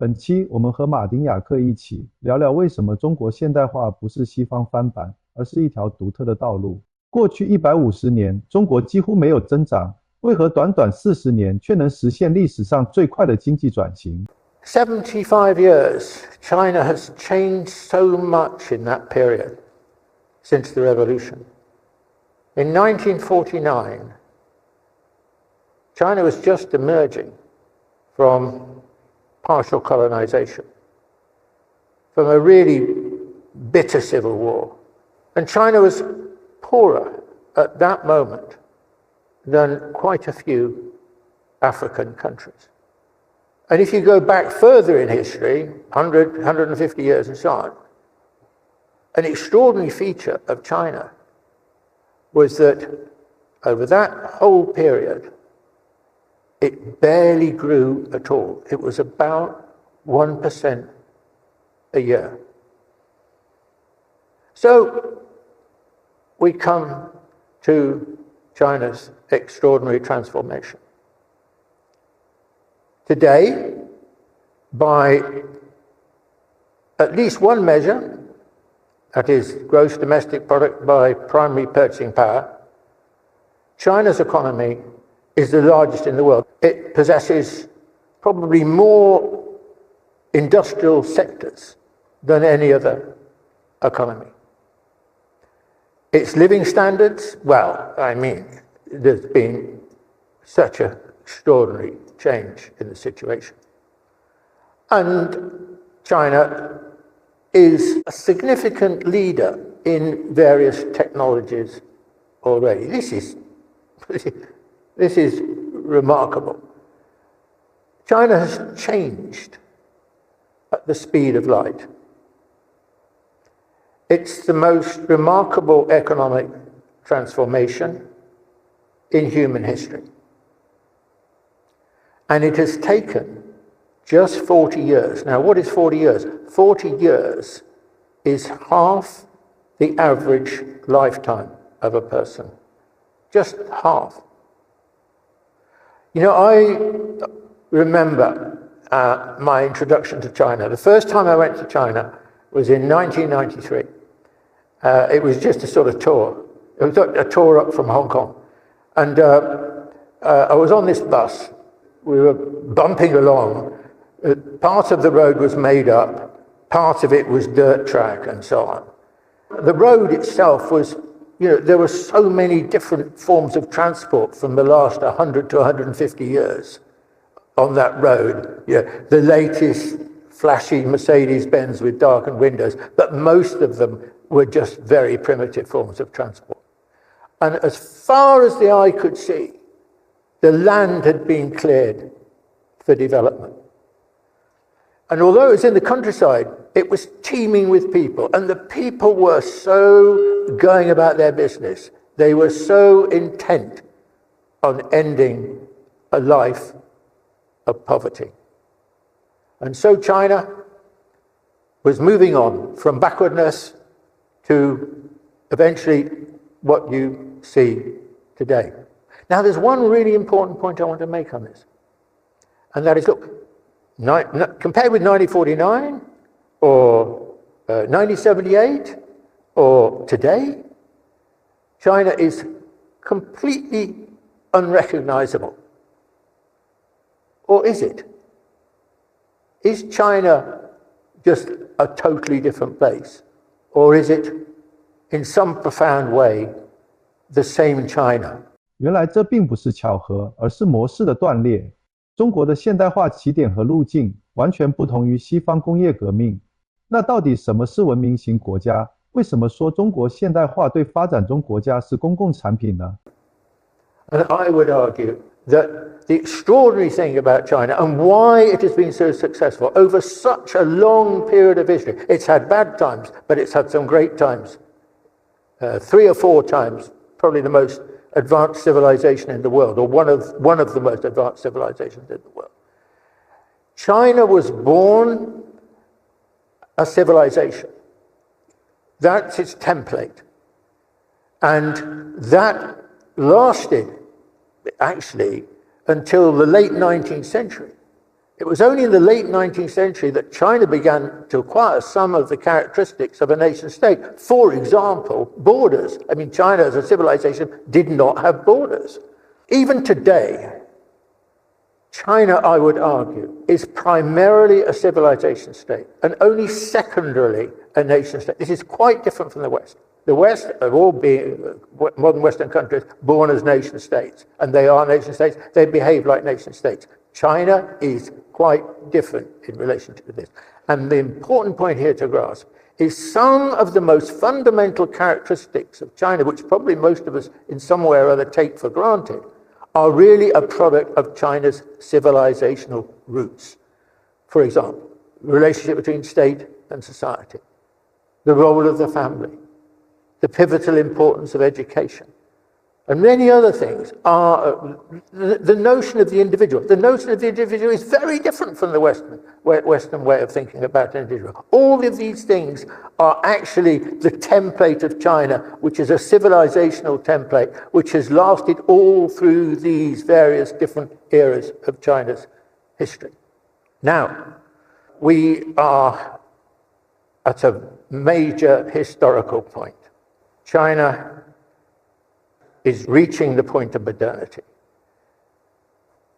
本期我们和马丁·雅克一起聊聊为什么中国现代化不是西方翻版，而是一条独特的道路。过去150年，中国几乎没有增长，为何短短40年却能实现历史上最快的经济转型？75 years, China has changed so much in that period since the revolution. In 1949, China was just emerging from partial colonization, from a really bitter civil war. And China was poorer at that moment than quite a few African countries. And if you go back further in history, 100, 150 years and so on, an extraordinary feature of China was that over that whole period, it barely grew at all. It was about 1% a year. So we come to China's extraordinary transformation. Today, by at least one measure, that is gross domestic product by primary purchasing power, China's economy is the largest in the world. It possesses probably more industrial sectors than any other economy. Its living standards, well, I mean, there's been such an extraordinary change in the situation. And China is a significant leader in various technologies already. This is remarkable. China has changed at the speed of light. It's the most remarkable economic transformation in human history. And it has taken just 40 years. Now, what is 40 years? 40 years is half the average lifetime of a person. Just half. You know, I remember my introduction to China. The first time I went to China was in 1993. It was just a sort of tour. It was a tour up from Hong Kong. And I was on this bus. We were bumping along. Part of the road was made up. Part of it was dirt track and so on. The road itself was, you know, there were so many different forms of transport from the last 100 to 150 years on that road. Yeah, the latest flashy Mercedes-Benz with darkened windows, but most of them were just very primitive forms of transport. And as far as the eye could see, the land had been cleared for development. And although it was in the countryside, it was teeming with people, and the people were so going about their business. They were so intent on ending a life of poverty. And so China was moving on from backwardness to eventually what you see today. Now, there's one really important point I want to make on this, and that is, look, compared with 1949 or 1978 or today, China is completely unrecognizable. Or is it? Is China just a totally different place? Or is it, in some profound way, the same China? 原来这并不是巧合，而是模式的断裂。中国的现代化起点和路径完全不同于西方工业革命。那到底什么是文明型国家？为什么说中国现代化对发展中国家是公共产品呢？ And I would argue that the extraordinary thing about China and why it has been so successful over such a long period of history, it's had bad times, but it's had some great times. 3 or 4 times, probably the most advanced civilization in the world, or one of the most advanced civilizations in the world. China was born a civilization. That's its template. And that lasted, actually, until the late 19th century. It was only in the late 19th century that China began to acquire some of the characteristics of a nation state. For example, borders. I mean, China as a civilization did not have borders. Even today, China, I would argue, is primarily a civilization state and only secondarily a nation state. This is quite different from the West. The West have all been modern Western countries born as nation states, and they are nation states. They behave like nation states. China is quite different in relation to this. And the important point here to grasp is some of the most fundamental characteristics of China, which probably most of us in some way or other take for granted, are really a product of China's civilizational roots. For example, the relationship between state and society, the role of the family, the pivotal importance of education, and many other things are the notion of the individual. The notion of the individual is very different from the Western way of thinking about an individual. All of these things are actually the template of China, which is a civilizational template, which has lasted all through these various different eras of China's history. Now, we are at a major historical point. China is reaching the point of modernity.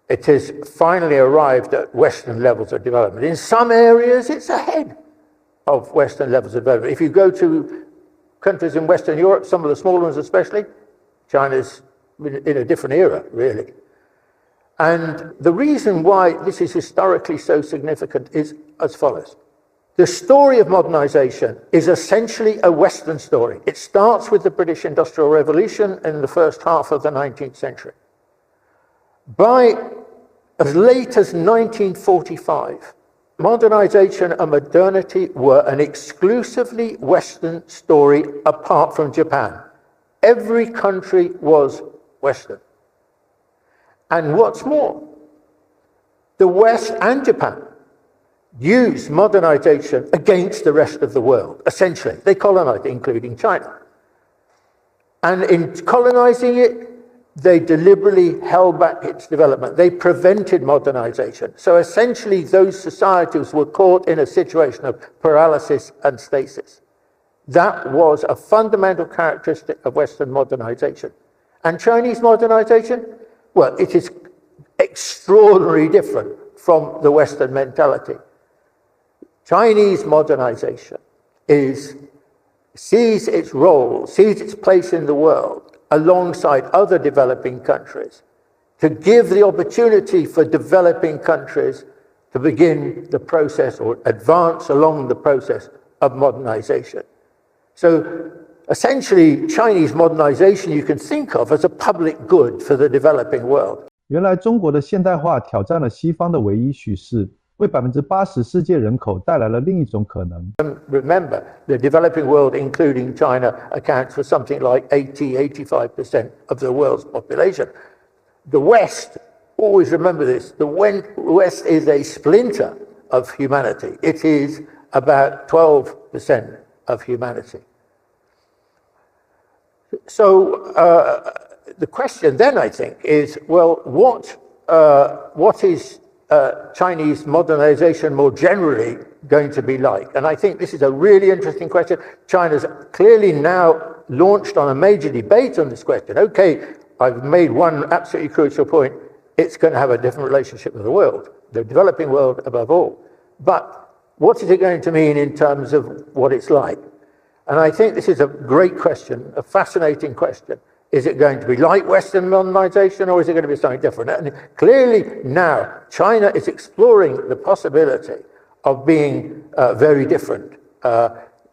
It has finally arrived at Western levels of development. In some areas, it's ahead of Western levels of development. If you go to countries in Western Europe, some of the smaller ones especially, China's in a different era, really. And the reason why this is historically so significant is as follows. The story of modernization is essentially a Western story. It starts with the British Industrial Revolution in the first half of the 19th century. By as late as 1945, modernization and modernity were an exclusively Western story apart from Japan. Every country was Western. And what's more, the West and Japan used modernization against the rest of the world, essentially. They colonized it, including China. And in colonizing it, they deliberately held back its development. They prevented modernization. So essentially, those societies were caught in a situation of paralysis and stasis. That was a fundamental characteristic of Western modernization. And Chinese modernization, well, it is extraordinarily different from the Western mentality. Chinese modernization sees its role, sees its place in the world alongside other developing countries to give the opportunity for developing countries to begin the process or advance along the process of modernization. So essentially, Chinese modernization you can think of as a public good for the developing world. 原来中国的现代化挑战了西方的唯一叙事，为80%世界人口带来了另一种可能。Remember, the developing world, including China, accounts for something like 85% of the world's population. The West, always remember this, the West is a splinter of humanity. It is about 12% of humanity. So the question then, I think, is, well, what is Chinese modernization more generally going to be like? And I think this is a really interesting question. China's clearly now launched on a major debate on this question. Okay, I've made one absolutely crucial point. It's going to have a different relationship with the world, the developing world above all. But what is it going to mean in terms of what it's like? And I think this is a great question, a fascinating question. Is it going to be like Western modernization, or is it going to be something different? And clearly now, China is exploring the possibility of being very different,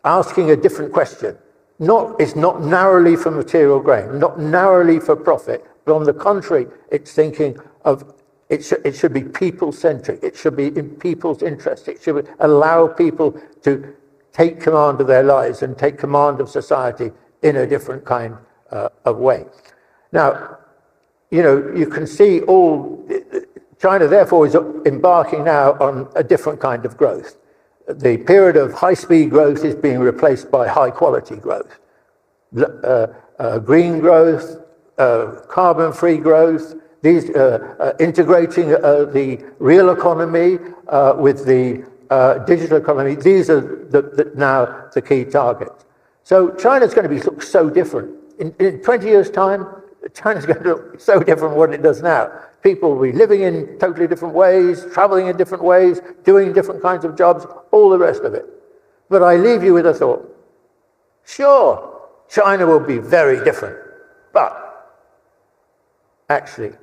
asking a different question. It's not narrowly for material gain, not narrowly for profit, but on the contrary, it's thinking of it should be people-centric. It should be in people's interest. It should allow people to take command of their lives and take command of society in a different kind of way. Now, you can see China therefore is embarking now on a different kind of growth. The period of high-speed growth is being replaced by high-quality growth. Green growth, carbon-free growth, integrating the real economy with the digital economy. These are now the key targets. So China's going to be so different. In 20 years' time, China's going to look so different from what it does now. People will be living in totally different ways, traveling in different ways, doing different kinds of jobs, all the rest of it. But I leave you with a thought. Sure, China will be very different, but actually,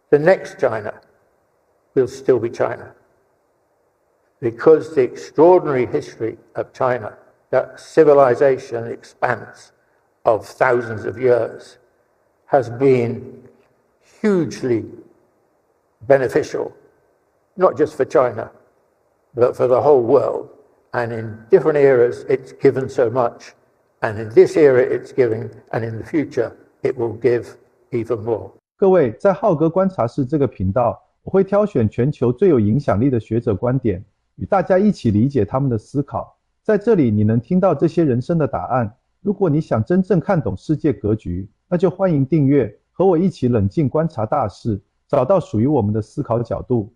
the next China will still be China. Because the extraordinary history of China, that civilization expanse of thousands of years, has been hugely beneficial, not just for China, but for the whole world. And in different eras, it's given so much. And in this era, it's giving, and in the future, it will give even more. 各位，在浩哥观察室这个频道，我会挑选全球最有影响力的学者观点，与大家一起理解他们的思考。在这里，你能听到这些人生的答案。如果你想真正看懂世界格局，那就欢迎订阅，和我一起冷静观察大事，找到属于我们的思考角度。